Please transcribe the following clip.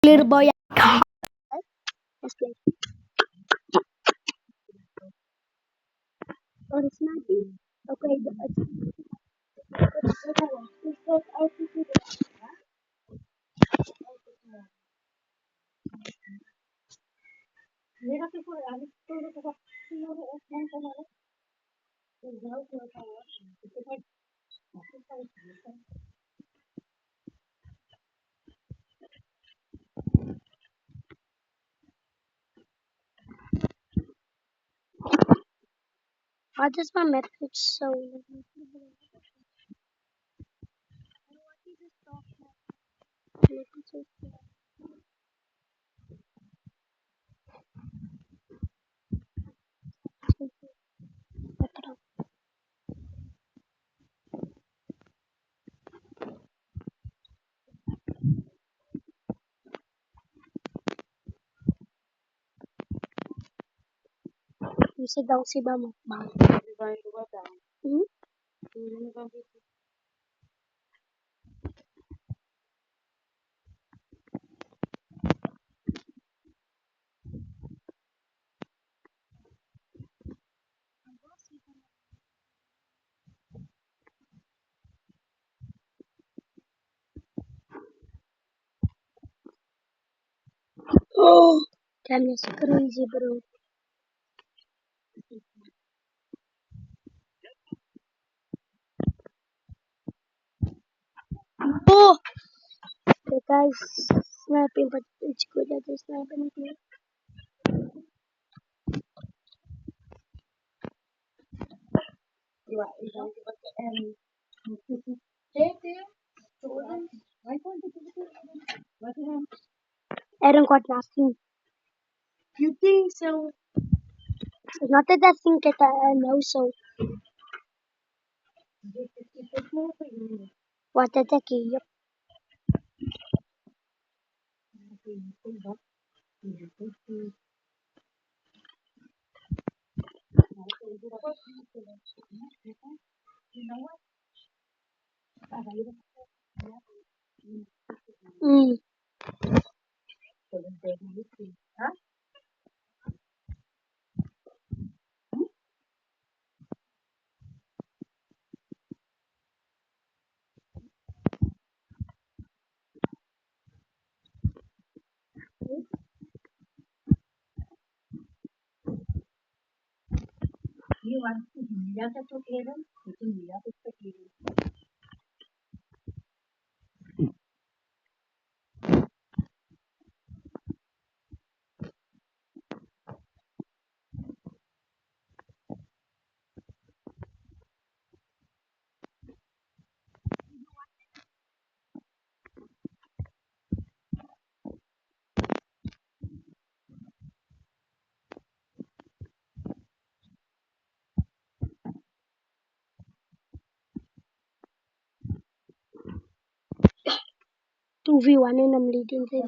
Little boy. Let's play. Oh, it's not you. Okay, why does my message so? Bisa daw si ba mukbang? Hmm? Oh, damn, that's crazy, bro. Oh, the guy's snapping, but it's good at the snapping. I don't got nothing. You think so? It's not that I think that I know so. What the heck? Yep. Mm. Two v one and I'm leading them.